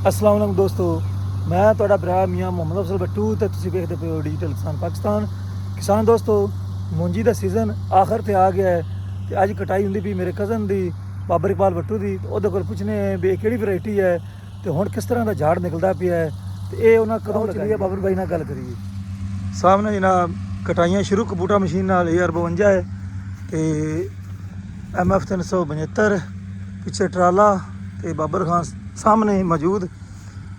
अस्सलाम वालेकुम दोस्तों, मैं ਤੁਹਾਡਾ ਭਰਾ ਮੀਆਂ ਮੁਹੰਮਦ ਅਫਜ਼ਲ ਬੱਟੂ ਤੇ ਤੁਸੀਂ ਵੇਖਦੇ ਪਏ ਹੋ ਡਿਜੀਟਲ ਕਿਸਾਨ ਪਾਕਿਸਤਾਨ। ਕਿਸਾਨ ਦੋਸਤੋ, ਮੂੰਜੀ ਦਾ ਸੀਜ਼ਨ ਆਖਰ ਤੇ ਆ ਗਿਆ ਹੈ ਤੇ ਅੱਜ ਕਟਾਈ ਹੁੰਦੀ ਵੀ ਮੇਰੇ ਕਜ਼ਨ ਦੀ ਬਾਬਰ ਇਕਬਾਲ ਬੱਟੂ ਦੀ। ਉਹਦੇ ਕੋਲ ਪੁੱਛਨੇ ਵੀ ਇਹ ਕਿਹੜੀ ਵੈਰਾਈਟੀ ਹੈ ਤੇ ਹੁਣ ਕਿਸ ਤਰ੍ਹਾਂ ਦਾ ਝਾੜ ਨਿਕਲਦਾ ਪਿਆ ਹੈ ਤੇ ਇਹ ਉਹਨਾਂ ਕਦੋਂ ਚੱਲੀ ਹੈ। ਬਾਬਰ ਬਾਈ ਨਾਲ ਗੱਲ ਕਰੀਏ। ਸਾਹਮਣੇ ਜਨਾਬ ਕਟਾਈਆਂ ਸ਼ੁਰੂ ਕਬੂਟਾ ਮਸ਼ੀਨ ਨਾਲ AR 52 ਹੈ ਤੇ MF 375 ਪਿੱਛੇ ਟਰਾਲਾ ਤੇ ਬਾਬਰ ਖਾਨ ਸਾਹਮਣੇ ਮੌਜੂਦ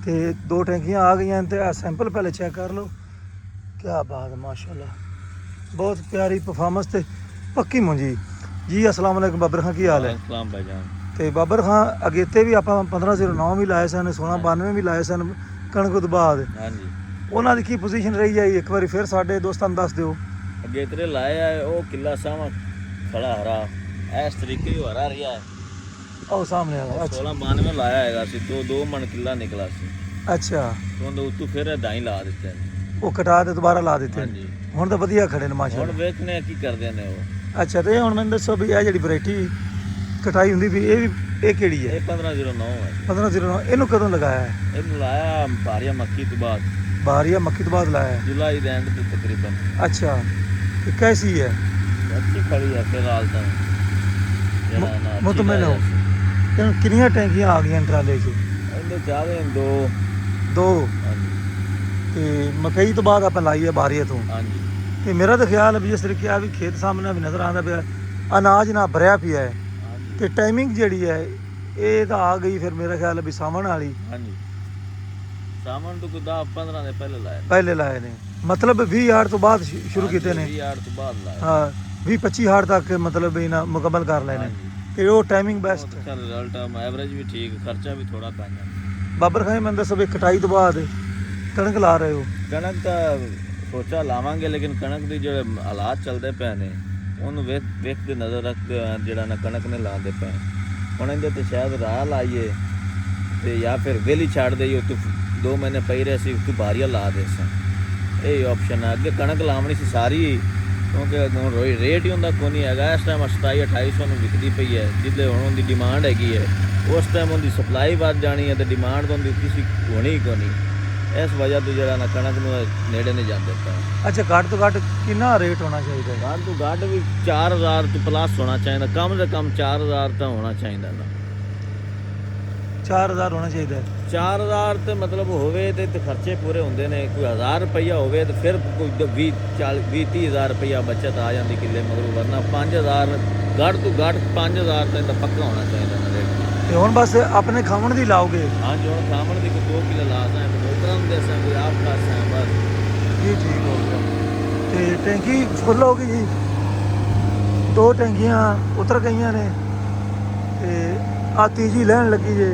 ਤੇ दो टैंकियाँ आ गई हैं। तो सैंपल पहले चेक कर लो। क्या बात है, माशाल्लाह बहुत प्यारी परफॉर्मेंस ते पक्की मुंजी जी। अस्सलाम वालेकुम बाबर खान, की हाल है? अस्सलाम भाईजान। तो बाबर खान अगेते भी आप 1509 भी लाए सन, 1692 भी लाए सन कणक तो बाद। हाँ जी, ਉਹਨਾਂ ਦੀ ਕੀ ਪੋਜੀਸ਼ਨ ਰਹੀ ਹੈ ਇੱਕ ਵਾਰੀ ਫਿਰ ਸਾਡੇ ਦੋਸਤਾਂ ਨੂੰ ਦੱਸ ਦਿਓ। अगेतरे लाया है वो किला सामा खड़ा हरा इस तरीके ही हरा रहा है। ਉਹ ਸਾਹਮਣੇ ਆ ਗਿਆ। 1692 ਲਾਇਆ ਹੈਗਾ ਸੀ तो 2 ਮਣ ਕਿੱਲਾ ਨਿਕਲਾ ਸੀ। ਅੱਛਾ, ਤੋਂ ਉਤੋਂ ਫਿਰ ਦਾਈ ਲਾ ਦਿੱਤੇ ਨੇ। ਉਹ ਕਟਾ ਤੇ ਦੁਬਾਰਾ ਲਾ ਦਿੱਤੇ। ਹਾਂਜੀ, ਹੁਣ ਤਾਂ ਵਧੀਆ ਖੜੇ ਨੇ ਹੁਣ ਮਾਸ਼ਾਅੱਲਾ। ਵੇਖਨੇ ਕੀ ਕਰਦੇ ਨੇ ਉਹ। ਅੱਛਾ, ਤੇ ਹੁਣ ਮੈਨੂੰ ਦੱਸੋ ਵੀ ਇਹ ਜਿਹੜੀ ਵੈਰਾਈਟੀ ਕਟਾਈ ਹੁੰਦੀ ਵੀ ਇਹ ਕਿਹੜੀ ਹੈ? ਇਹ 1509 ਹੈ। 1509 ਇਹਨੂੰ ਕਦੋਂ ਲਗਾਇਆ ਹੈ? ਇਹਨੂੰ ਲਾਇਆ ਭਾਰੀਆ ਮੱਕੀ ਤੋਂ ਬਾਅਦ, ਬਾਰੀਆ ਮੱਕੀ ਤੋਂ ਬਾਅਦ ਲਾਇਆ ਹੈ। ਜੁਲਾਈ ਦੇ ਐਂਡ ਤੇ ਤਕਰੀਬਨ। ਅੱਛਾ, ਤੇ ਕੈਸੀ ਹੈ? ਅੱਛੀ ਖੜੀ ਹੈ ਫਿਲਹਾਲ ਤਾਂ। ਜਿਹੜਾ ਨਾ ਮੁਤਮਿਨ ਹੋ। ਤੇ ਕਿੰਨੀਆਂ ਟੈਂਕੀਆਂ ਆ ਗਈਆਂ ਟਰਾਲੇ 'ਚ? ਇਹਦੇ ਜ਼ਿਆਦਾ ਦੋ। ਹਾਂਜੀ ਤੇ ਮਕਈ ਤੋਂ ਬਾਅਦ ਆਪਾਂ ਲਾਈ ਹੈ ਬਾਰੀਆ ਤੋਂ। ਹਾਂਜੀ ਤੇ ਮੇਰਾ ਤਾਂ ਖਿਆਲ ਹੈ ਵੀ ਜਿਸ ਤਰੀਕੇ ਆ ਵੀ ਖੇਤ ਸਾਹਮਣੇ ਵੀ ਨਜ਼ਰ ਆਉਂਦਾ ਪਿਆ, ਅਨਾਜ ਨਾ ਭਰਿਆ ਪਿਆ ਹੈ। ਹਾਂਜੀ ਤੇ ਟਾਈਮਿੰਗ ਜਿਹੜੀ ਹੈ ਇਹ ਤਾਂ ਆ ਗਈ ਫਿਰ ਮੇਰਾ ਖਿਆਲ ਹੈ ਵੀ ਸਾਵਣ ਵਾਲੀ। ਹਾਂਜੀ, ਸਾਮਣ ਤੋਂ 10-15 ਦੇ ਪਹਿਲੇ ਲਾਏ ਨੇ, ਮਤਲਬ 20 ਹਾੜ ਤੋਂ ਬਾਅਦ ਸ਼ੁਰੂ ਕੀਤੇ ਨੇ। 20 ਹਾੜ ਤੋਂ ਬਾਅਦ ਲਾਇਆ। ਹਾਂ, 20-25 ਹਾੜ ਤੱਕ ਮਤਲਬ ਇਹਨਾਂ ਮੁਕੰਮਲ ਕਰ ਲਏ ਨੇ। ਤੇ ਉਹ ਟਾਈਮਿੰਗ ਬੈਸਟ। ਅੱਛਾ ਰਿਜ਼ਲਟ ਆ, ਐਵਰੇਜ ਵੀ ਠੀਕ, ਖਰਚਾ ਵੀ ਥੋੜਾ ਪਾਇਆ। ਬਾਬਰ ਖਾਨ ਮੈਨੂੰ ਦੱਸੋ ਵੀ ਕਟਾਈ ਤੋਂ ਬਾਅਦ ਕਣਕ ਲਾ ਰਹੇ ਹੋ? ਕਣਕ ਤਾਂ ਸੋਚਾ ਲਾਵਾਂਗੇ, ਲੇਕਿਨ ਕਣਕ ਦੇ ਜਿਹੜੇ ਹਾਲਾਤ ਚੱਲਦੇ ਪਏ ਨੇ ਉਹਨੂੰ ਵੇਖਦੇ ਨਜ਼ਰ ਰੱਖਦੇ ਹੋਏ ਜਿਹੜਾ ਨਾ ਕਣਕ ਨੇ ਲਾਉਂਦੇ ਪਏ। ਹੁਣ ਇਹਦੇ ਤੇ ਸ਼ਾਇਦ ਰਾਹ ਲਾਈਏ ਤੇ ਜਾਂ ਫਿਰ ਵੇਲੀ ਛੱਡ ਦੇਈਏ। ਉੱਤੋਂ 2 ਮਹੀਨੇ ਪਈ ਰਹੇ ਸੀ, ਉੱਤੋਂ ਬਾਰੀਆ ਲਾ ਦੇ ਸਾਂ। ਇਹ ਆਪਸ਼ਨ ਆ। ਅੱਗੇ ਕਣਕ ਲਾਉਣੀ ਸੀ ਸਾਰੀ, ਕਿਉਂਕਿ ਹੁਣ ਰੇਟ ਹੀ ਹੁੰਦਾ ਕੋਈ ਨਹੀਂ ਹੈਗਾ। ਇਸ ਟਾਈਮ 2700-2800 ਨੂੰ ਵਿਕਦੀ ਪਈ ਹੈ, ਜਿੱਦੇ ਹੁਣ ਉਹਦੀ ਡਿਮਾਂਡ ਹੈਗੀ ਹੈ। ਉਸ ਟਾਈਮ ਉਹਦੀ ਸਪਲਾਈ ਵੱਧ ਜਾਣੀ ਹੈ ਤੇ ਡਿਮਾਂਡ ਤੋਂ ਉਹਦੀ ਕਿਸੇ ਹੋਣੀ ਕੋਈ ਨਹੀਂ। ਇਸ ਵਜ੍ਹਾ ਤੋਂ ਜਿਹੜਾ ਨਾ ਕਣਕ ਨੂੰ ਨੇੜੇ ਨਹੀਂ ਜਾਂਦੇ ਪਏ। ਅੱਛਾ, ਘੱਟ ਤੋਂ ਘੱਟ ਕਿੰਨਾ ਰੇਟ ਹੋਣਾ ਚਾਹੀਦਾ ਹੈ? ਘੱਟ ਤੋਂ ਘੱਟ ਵੀ 4000 ਤੋਂ ਪਲੱਸ ਹੋਣਾ ਚਾਹੀਦਾ, ਕਮ ਤੋਂ ਕਮ 4000 ਤਾਂ ਹੋਣਾ ਚਾਹੀਦਾ ਨਾ। 4000 ਹੋਣਾ ਚਾਹੀਦਾ ਹੈ। 4000 ਤੇ ਮਤਲਬ ਹੋਵੇ ਤੇ ਖਰਚੇ ਪੂਰੇ ਹੁੰਦੇ ਨੇ। ਕੋਈ 1000 ਰੁਪਈਆ ਹੋਵੇ ਤੇ ਫਿਰ ਕੋਈ 20-30 ਰੁਪਈਆ ਬਚਤ ਆ ਜਾਂਦੀ ਕਿੱਲੇ ਮਗਰੋਂ। ਵਰਨਾ 5000 ਘੱਟ ਤੋਂ ਘੱਟ 5000 ਤਾਂ ਪੱਕਾ ਹੋਣਾ ਚਾਹੀਦਾ ਨਾ ਰੇਟ। ਤੇ ਹੁਣ ਬਸ ਆਪਣੇ ਖਾਵਣ ਦੀ ਲਾਓਗੇ? ਹਾਂਜੀ, ਹੁਣ ਖਾਵਣ ਦੀ ਕੋਈ 2 ਕਿੱਲੇ ਲਾ ਸਾਂ, ਡੋਕਰਾਂ ਨੂੰ ਦੇ ਸਾਂ, ਕੋਈ ਆਪ ਲਾ ਸਾਂ ਬਸ। ਜੀ ਠੀਕ ਹੋ ਗਿਆ। ਤੇ ਟੈਂਕੀ ਫੁੱਲ ਹੋ ਗਈ ਜੀ। 2 ਟੈਂਕੀਆਂ ਉਤਰ ਗਈਆਂ ਨੇ ਤੇ ਆ ਤੀਜੀ ਲੈਣ ਲੱਗੀ ਜੇ।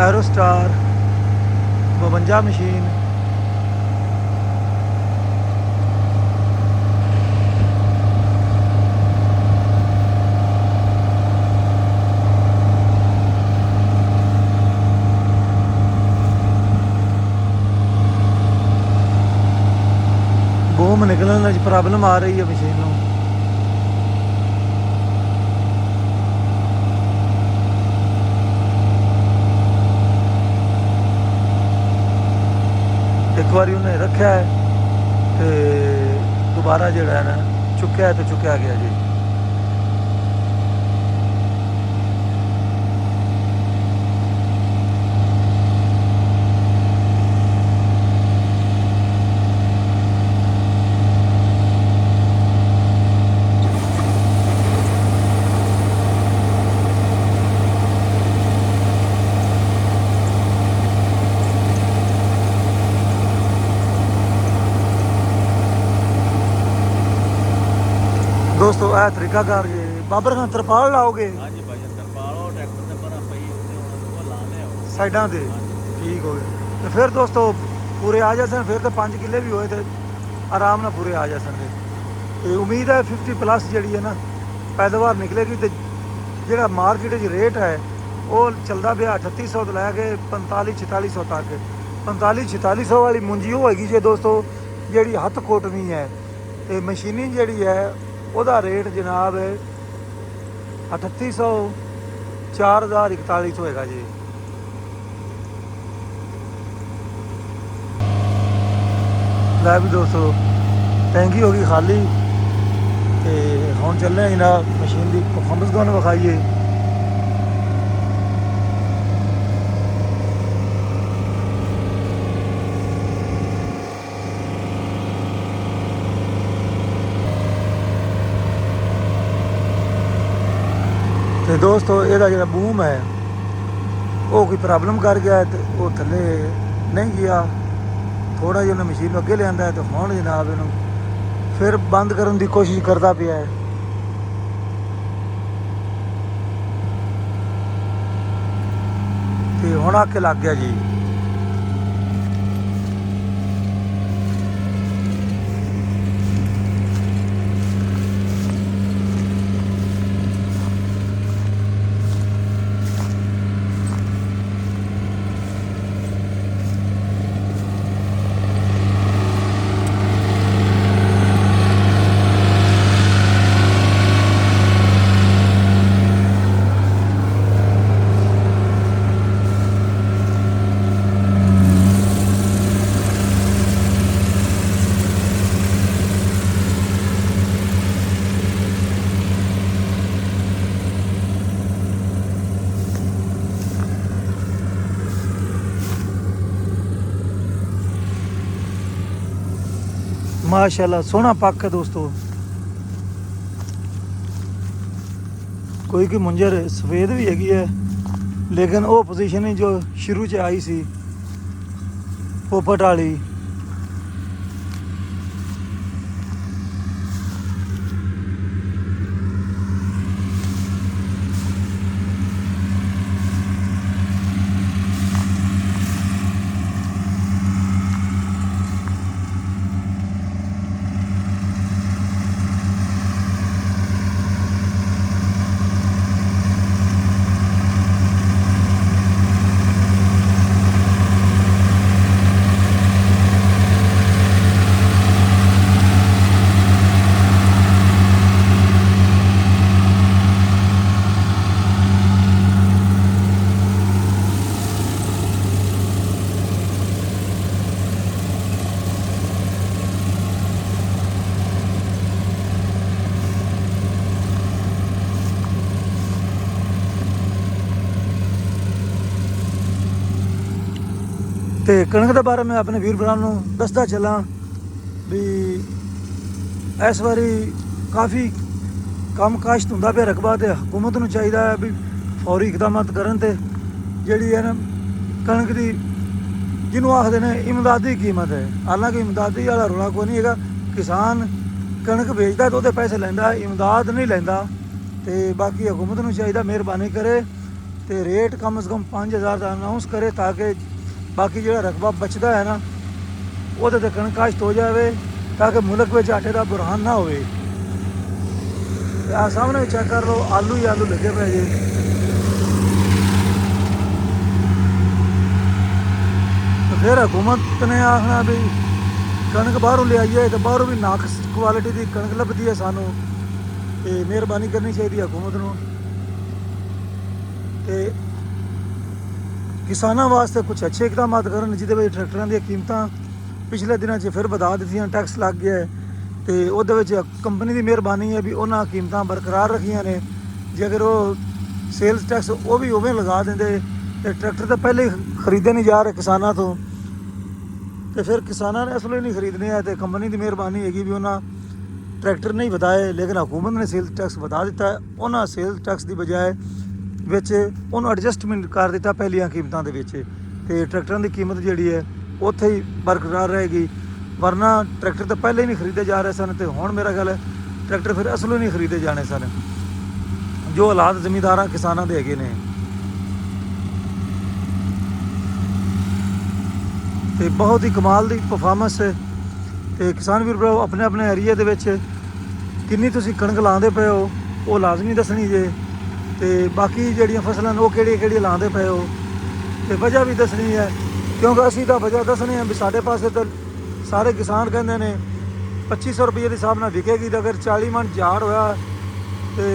ਐਰੋਸਟਾਰ 52 ਮਸ਼ੀਨ। ਬੂਮ ਨਿਕਲਣ ਵਿੱਚ ਪ੍ਰੋਬਲਮ ਆ ਰਹੀ ਹੈ ਮਸ਼ੀਨ ਨੂੰ। ਇੱਕ ਵਾਰੀ ਉਹਨੇ ਰੱਖਿਆ ਹੈ ਤੇ ਦੁਬਾਰਾ ਜਿਹੜਾ ਹੈ ਨਾ ਚੁੱਕਿਆ ਤੇ ਚੁੱਕਿਆ ਗਿਆ ਜੀ। ਦੋਸਤੋ ਇਹ ਤਰੀਕਾਕਾਰ ਜੀ। ਬਾਬਰ ਖਾਨ ਤਰਪਾਲ ਲਾਓਗੇ? ਹਾਂਜੀ ਭਾਈ, ਤਰਪਾਲ ਉਹ ਟਰੈਕਟਰ ਤੇ ਪਰਾਂ ਪਈ ਹੁੰਦੀ, ਹੁਣ ਉਹ ਲਾਣੇ ਆ ਸਾਈਡਾਂ ਤੇ। ਠੀਕ ਹੋ ਗਿਆ। ਤੇ ਫਿਰ ਦੋਸਤੋ ਪੂਰੇ ਆ ਜਾਸਣ, ਫਿਰ ਤਾਂ 5 ਕਿੱਲੇ ਵੀ ਹੋਏ ਤੇ ਆਰਾਮ ਨਾਲ ਪੂਰੇ ਆ ਜਾਸਣ। ਤੇ ਉਮੀਦ ਹੈ 50 ਪਲੱਸ ਜਿਹੜੀ ਹੈ ਨਾ ਪੈਦਾਵਾਰ ਨਿਕਲੇਗੀ। ਤੇ ਜਿਹੜਾ ਮਾਰਕੀਟ 'ਚ ਰੇਟ ਹੈ ਉਹ ਚੱਲਦਾ ਪਿਆ 3800 ਤੋਂ ਲੈ ਕੇ 45-4600 ਤੱਕ। 45-4600 ਵਾਲੀ ਮੁੰਜੀ ਉਹ ਹੈਗੀ ਜੇ ਦੋਸਤੋ ਜਿਹੜੀ ਹੱਥ ਕੋਟਵੀਂ ਹੈ। ਤੇ ਮਸ਼ੀਨੀ ਜਿਹੜੀ ਹੈ ਉਹਦਾ ਰੇਟ ਜਨਾਬ 3800 4041 ਹੋਏਗਾ ਜੀ। ਲੈ ਵੀ ਦੋਸਤੋ ਟੈਂਕੀ ਹੋ ਗਈ ਖਾਲੀ ਤੇ ਹੁਣ ਚੱਲੇ ਹਾਂ ਜਨਾਬ ਮਸ਼ੀਨ ਦੀ ਪਰਫਾਰਮੈਂਸ ਤੁਹਾਨੂੰ ਵਿਖਾਈਏ। ਤੇ ਦੋਸਤੋ ਇਹਦਾ ਜਿਹੜਾ ਬੂਮ ਹੈ ਉਹ ਕੋਈ ਪ੍ਰੋਬਲਮ ਕਰ ਗਿਆ ਤੇ ਉਹ ਥੱਲੇ ਨਹੀਂ ਗਿਆ। ਥੋੜਾ ਜਿਹਾ ਉਹਨੇ ਮਸ਼ੀਨ ਨੂੰ ਅੱਗੇ ਲਿਆਂਦਾ ਤੇ ਹੁਣ ਜਨਾਬ ਇਹਨੂੰ ਫਿਰ ਬੰਦ ਕਰਨ ਦੀ ਕੋਸ਼ਿਸ਼ ਕਰਦਾ ਪਿਆ ਹੈ। ਤੇ ਹੁਣ ਆ ਕੇ ਲੱਗ ਗਿਆ ਜੀ। माशाल्लाह सोहना पक्क है दोस्तों। कोई की मुंजर सफेद भी हैगी है लेकिन वो पोजीशन ही जो शुरू च आई सी पोपट वाली। ਤੇ ਕਣਕ ਦੇ ਬਾਰੇ ਮੈਂ ਆਪਣੇ ਵੀਰ ਭਰਾ ਨੂੰ ਦੱਸਦਾ ਚੱਲਾਂ ਵੀ ਇਸ ਵਾਰੀ ਕਾਫੀ ਕੰਮ ਕਾਸ਼ਤ ਹੁੰਦਾ ਪਿਆ ਰਕਬਾ ਤੇ ਹਕੂਮਤ ਨੂੰ ਚਾਹੀਦਾ ਹੈ ਵੀ ਫੌਰੀ ਇਕਦਾਮਾਤ ਕਰਨ ਤੇ ਜਿਹੜੀ ਹੈ ਨਾ ਕਣਕ ਦੀ ਜਿਹਨੂੰ ਆਖਦੇ ਨੇ ਇਮਦਾਦੀ ਕੀਮਤ ਹੈ। ਹਾਲਾਂਕਿ ਇਮਦਾਦੀ ਵਾਲਾ ਰੌਲਾ ਕੋਈ ਨਹੀਂ ਹੈਗਾ। ਕਿਸਾਨ ਕਣਕ ਵੇਚਦਾ ਤਾਂ ਉਹਦੇ ਪੈਸੇ ਲੈਂਦਾ, ਇਮਦਾਦ ਨਹੀਂ ਲੈਂਦਾ। ਤੇ ਬਾਕੀ ਹਕੂਮਤ ਨੂੰ ਚਾਹੀਦਾ ਮਿਹਰਬਾਨੀ ਕਰੇ ਤੇ ਰੇਟ ਕਮ ਸੇ ਕਮ 5000 ਦਾ ਅਨਾਉਂਸ ਕਰੇ ਤਾਂ ਕਿ बाकी जो रकबा बचता है ना वो तो कणक काश्त हो जाए ताकि मुल्क में आटे का बुरहान ना होवे। सामने चेक कर लो आलू ही आलू लगे पे जी। तो फिर हुकूमत ने आखना भी कणक बाहरों ले आइए तो बाहरों भी नाकस क्वालिटी की कणक लभदी है सानू। तो मेहरबानी करनी चाहिए हुकूमत नूं ते किसानों वास्ते कुछ अच्छे इकदाम करन जिहदे विच ट्रैक्टरां दी कीमतां पिछले दिनों फिर वधा दित्तियां, टैक्स लग गया है। तो उहदे विच कंपनी की मेहरबानी है भी उन्हां कीमतां बरकरार रखियां ने। जे अगर वो सेल्स टैक्स वो भी उवें लगा देंदे तो ट्रैक्टर तो पहले ही खरीदे नहीं जा रहे किसानों तो फिर किसानों ने असलों ही नहीं खरीदने है। तो कंपनी की मेहरबानी हैगी भी उन्हां ट्रैक्टर नहीं वधाए लेकिन हुकूमत ने सेल्स टैक्स वधा दिता है। उन्हां सेल्स टैक्स की बजाय ਵਿੱਚ ਉਹਨੂੰ ਐਡਜਸਟਮੈਂਟ ਕਰ ਦਿੱਤਾ ਪਹਿਲੀਆਂ ਕੀਮਤਾਂ ਦੇ ਵਿੱਚ ਤੇ ਟਰੈਕਟਰਾਂ ਦੀ ਕੀਮਤ ਜਿਹੜੀ ਹੈ ਉੱਥੇ ਹੀ ਬਰਕਰਾਰ ਰਹੇਗੀ। ਵਰਨਾ ਟਰੈਕਟਰ ਤਾਂ ਪਹਿਲੇ ਹੀ ਨਹੀਂ ਖਰੀਦੇ ਜਾ ਰਹੇ ਸਨ ਤੇ ਹੁਣ ਮੇਰਾ ਖਿਆਲ ਹੈ ਟਰੈਕਟਰ ਫਿਰ ਅਸਲੋਂ ਨਹੀਂ ਖਰੀਦੇ ਜਾਣੇ ਸਨ ਜੋ ਹਾਲਾਤ ਜ਼ਮੀਂਦਾਰਾਂ ਕਿਸਾਨਾਂ ਦੇ ਹੈਗੇ ਨੇ। ਤੇ ਬਹੁਤ ਹੀ ਕਮਾਲ ਦੀ ਪਰਫਾਰਮੈਂਸ ਹੈ। ਤੇ ਕਿਸਾਨ ਵੀਰ ਭਰਾ ਆਪਣੇ ਆਪਣੇ ਏਰੀਏ ਦੇ ਵਿੱਚ ਕਿੰਨੀ ਤੁਸੀਂ ਕਣਕ ਲਾਉਂਦੇ ਪਏ ਹੋ ਉਹ ਲਾਜ਼ਮੀ ਦੱਸਣੀ ਜੇ। ਤੇ ਬਾਕੀ ਜਿਹੜੀਆਂ ਫਸਲਾਂ ਨੇ ਉਹ ਕਿਹੜੀਆਂ ਲਾਉਂਦੇ ਪਏ ਹੋ ਤੇ ਵਜ੍ਹਾ ਵੀ ਦੱਸਣੀ ਹੈ ਕਿਉਂਕਿ ਅਸੀਂ ਤਾਂ ਵਜ੍ਹਾ ਦੱਸਣੀ ਹੈ ਵੀ ਸਾਡੇ ਪਾਸੇ ਤਾਂ ਸਾਰੇ ਕਿਸਾਨ ਕਹਿੰਦੇ ਨੇ 2500 ਰੁਪਏ ਦੇ ਹਿਸਾਬ ਨਾਲ ਵਿਕੇਗੀ। ਤਾਂ ਅਗਰ 40 ਮਣ ਝਾੜ ਹੋਇਆ ਤੇ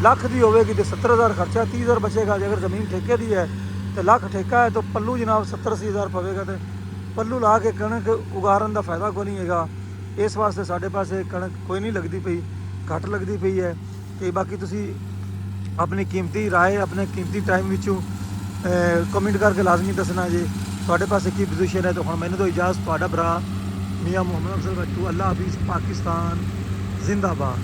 ਲੱਖ ਦੀ ਹੋਵੇਗੀ ਤੇ 70,000 ਖਰਚਾ, 30,000 ਬਚੇਗਾ। ਜੇ ਅਗਰ ਜ਼ਮੀਨ ਠੇਕੇ ਦੀ ਹੈ ਤੇ ਲੱਖ ਠੇਕਾ ਹੈ ਤਾਂ ਪੱਲੂ ਜਨਾਬ 70-80,000 ਪਵੇਗਾ ਤੇ ਪੱਲੂ ਲਾ ਕੇ ਕਣਕ ਉਗਾਰਨ ਦਾ ਫਾਇਦਾ ਕੋਈ ਨਹੀਂ ਹੈਗਾ। ਇਸ ਵਾਸਤੇ ਸਾਡੇ ਪਾਸੇ ਕਣਕ ਕੋਈ ਨਹੀਂ ਲੱਗਦੀ ਪਈ, ਘੱਟ ਲੱਗਦੀ ਪਈ ਹੈ। ਤੇ ਬਾਕੀ ਤੁਸੀਂ ਆਪਣੀ ਕੀਮਤੀ ਰਾਏ ਆਪਣੇ ਕੀਮਤੀ ਟਾਈਮ ਵਿੱਚੋਂ ਕਮੈਂਟ ਕਰਕੇ ਲਾਜ਼ਮੀ ਦੱਸਣਾ ਜੀ ਤੁਹਾਡੇ ਪਾਸੇ ਕੀ ਪੋਜੀਸ਼ਨ ਹੈ। ਤੇ ਹੁਣ ਮੈਨੂੰ ਤਾਂ ਇਜਾਜ਼ਤ, ਤੁਹਾਡਾ ਭਰਾ ਮੀਆਂ ਮੁਹੰਮਦ ਅਫਜ਼ਲ ਬੱਟੂ। ਅੱਲਾ ਹਾਫਿਜ਼, ਪਾਕਿਸਤਾਨ ਜ਼ਿੰਦਾਬਾਦ।